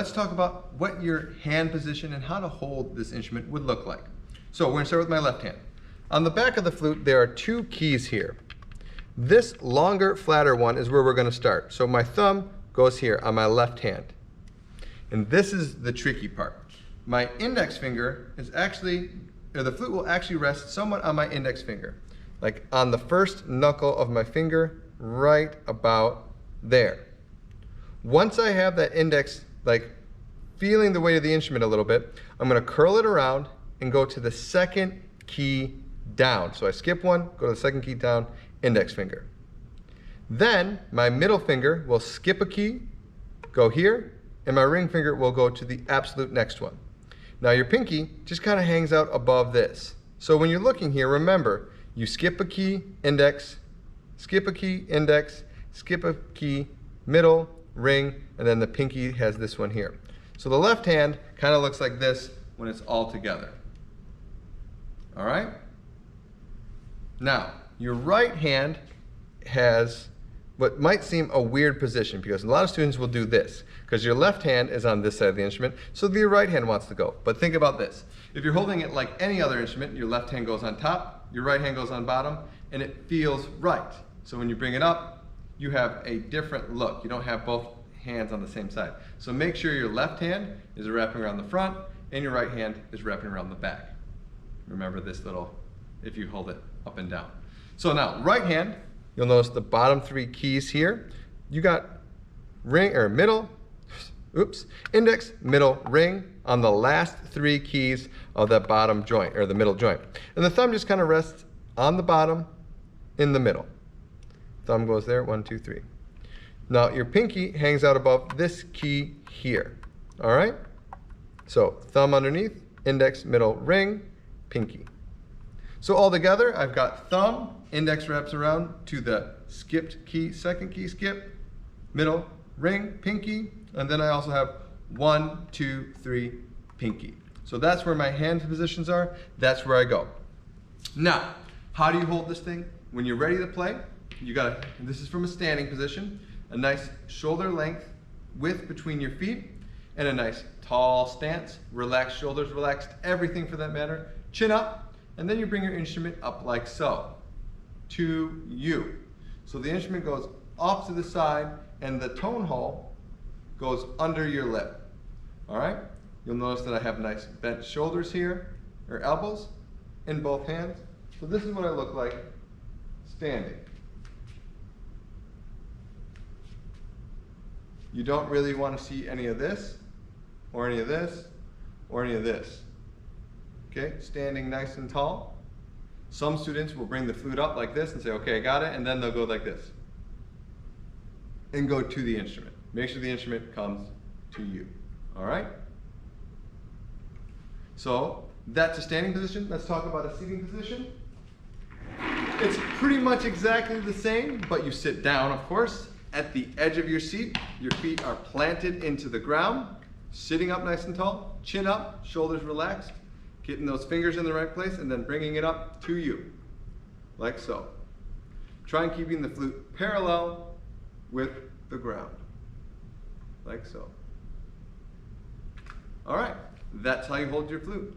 let's talk about what your hand position and how to hold this instrument would look like. So we're going to start with my left hand. On the back of the flute, there are two keys here. This longer, flatter one is where we're going to start. So my thumb goes here on my left hand. And this is the tricky part. My index finger is actually, or the flute will actually rest somewhat on my index finger. Like on the first knuckle of my finger, right about there. Once I have that index, like feeling the weight of the instrument a little bit, I'm going to curl it around and go to the second key down. So I skip one, go to the second key down, index finger. Then my middle finger will skip a key, go here, and my ring finger will go to the absolute next one. Now your pinky just kind of hangs out above this. So when you're looking here, remember, you skip a key, index, skip a key, index, skip a key, middle, ring, and then the pinky has this one here. So the left hand kind of looks like this when it's all together. All right? Now, your right hand has what might seem a weird position because a lot of students will do this because your left hand is on this side of the instrument, so your right hand wants to go. But think about this. If you're holding it like any other instrument, your left hand goes on top, your right hand goes on bottom, and it feels right. So when you bring it up, you have a different look. You don't have both hands on the same side. So make sure your left hand is wrapping around the front and your right hand is wrapping around the back. Remember this little, if you hold it up and down. So now, right hand, you'll notice the bottom three keys here. You got ring or middle, index, middle, ring on the last three keys of that bottom joint or the middle joint. And the thumb just kind of rests on the bottom in the middle. Thumb goes there, 1, 2, 3. Now your pinky hangs out above this key here. All right? So thumb underneath, index, middle, ring, pinky. So all together, I've got thumb, index wraps around to the skipped key, second key skip, middle, ring, pinky, and then I also have 1, 2, 3, pinky. So that's where my hand positions are. That's where I go. Now, how do you hold this thing? When you're ready to play, you gotta, this is from a standing position, a nice shoulder length width between your feet, and a nice tall stance, relaxed shoulders, relaxed everything for that matter, chin up, and then you bring your instrument up like so, to you. So the instrument goes off to the side, and the tone hole goes under your lip. All right? You'll notice that I have nice bent shoulders here, or elbows, in both hands. So this is what I look like standing. You don't really want to see any of this, or any of this, or any of this. Okay, standing nice and tall. Some students will bring the flute up like this and say, okay, I got it, and then they'll go like this. And go to the instrument. Make sure the instrument comes to you, all right? So that's a standing position. Let's talk about a seating position. It's pretty much exactly the same, but you sit down, of course, at the edge of your seat. Your feet are planted into the ground, sitting up nice and tall, chin up, shoulders relaxed, getting those fingers in the right place, and then bringing it up to you, like so. Try and keeping the flute parallel with the ground, like so. All right, that's how you hold your flute.